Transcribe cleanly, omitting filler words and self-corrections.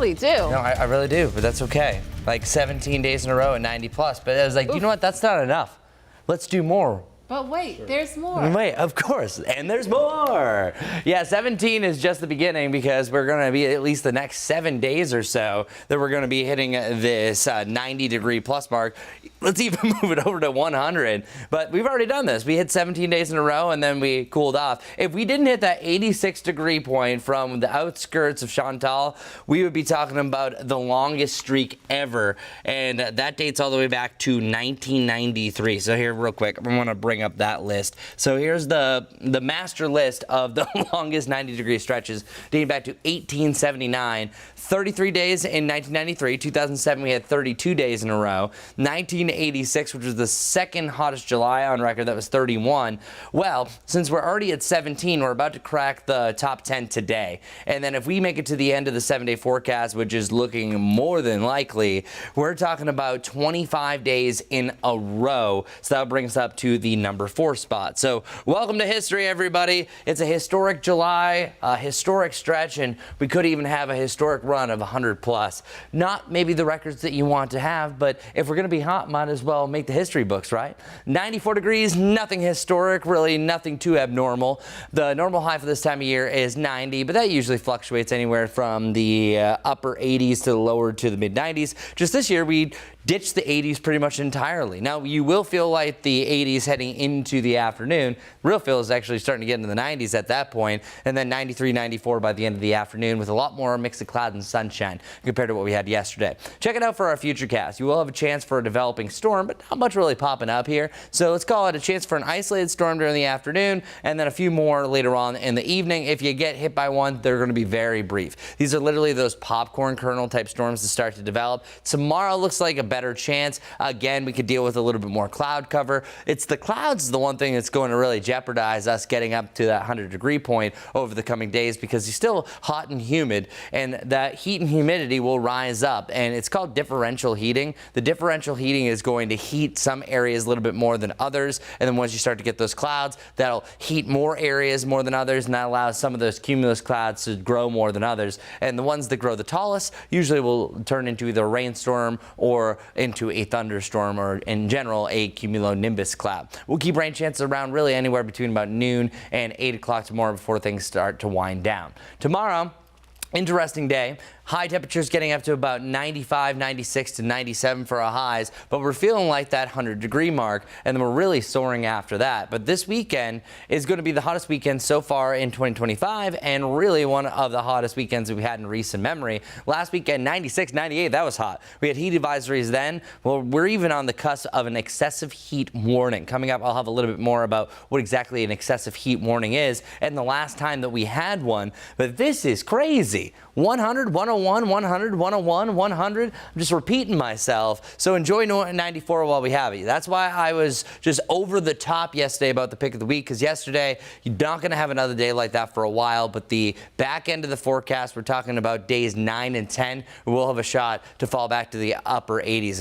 really do. No, I really do, but that's okay. Like 17 days in a row at 90 plus. But I was like, you know what? That's not enough. Let's do more. But wait, there's more. Wait, of course, and there's more. Yeah, 17 is just the beginning because we're going to be at least the next 7 days or so that we're going to be hitting this 90-degree plus mark. Let's even move it over to 100. But we've already done this. We hit 17 days in a row, and then we cooled off. If we didn't hit that 86-degree point from the outskirts of Chantal, we would be talking about the longest streak ever, and that dates all the way back to 1993. So here, real quick, I want to bring up that list. So here's the master list of the longest 90-degree stretches dating back to 1879. 33 days in 1993. 2007 we had 32 days in a row. 1986, which was the second hottest July on record, that was 31. Well, since we're already at 17, we're about to crack the top 10 today. And then if we make it to the end of the 7-day forecast, which is looking more than likely, we're talking about 25 days in a row. So that brings us up to the number 4 spot. So welcome to history, everybody. It's a historic July, a historic stretch, and we could even have a historic run of 100 plus. Not maybe the records that you want to have, but if we're going to be hot, might as well make the history books, right? 94 degrees, nothing historic, really nothing too abnormal. The normal high for this time of year is 90, but that usually fluctuates anywhere from the upper 80s to the lower to the mid 90s. Just this year, we ditched the 80s pretty much entirely. Now, you will feel like the 80s heading into the afternoon. Real feel is actually starting to get into the 90s at that point, and then 93, 94 by the end of the afternoon with a lot more mix of cloud and sunshine compared to what we had yesterday. Check it out for our future cast. You will have a chance for a developing storm, but not much really popping up here. So let's call it a chance for an isolated storm during the afternoon, and then a few more later on in the evening. If you get hit by one, they're going to be very brief. These are literally those popcorn kernel type storms that start to develop. Tomorrow looks like a better chance. Again, we could deal with a little bit more cloud cover. It's the clouds, the one thing that's going to really jeopardize us getting up to that 100-degree point over the coming days, because it's still hot and humid, and that heat and humidity will rise up, and it's called differential heating. The differential heating is going to heat some areas a little bit more than others, and then once you start to get those clouds, that'll heat more areas more than others, and that allows some of those cumulus clouds to grow more than others. And the ones that grow the tallest usually will turn into either a rainstorm or into a thunderstorm, or in general a cumulonimbus cloud. We'll keep rain chances around really anywhere between about noon and 8 o'clock tomorrow before things start to wind down. Tomorrow, interesting day. High temperatures getting up to about 95, 96 to 97 for our highs, but we're feeling like that 100-degree mark, and then we're really soaring after that. But this weekend is going to be the hottest weekend so far in 2025, and really one of the hottest weekends that we had in recent memory. Last weekend, 96, 98, that was hot. We had heat advisories then. Well, we're even on the cusp of an excessive heat warning. Coming up, I'll have a little bit more about what exactly an excessive heat warning is, and the last time that we had one. But this is crazy. 100, 101, 100, 101, 100. I'm just repeating myself. So enjoy 94 while we have you. That's why I was just over the top yesterday about the pick of the week, because yesterday you're not going to have another day like that for a while. But the back end of the forecast, we're talking about days 9 and 10. We'll have a shot to fall back to the upper 80s.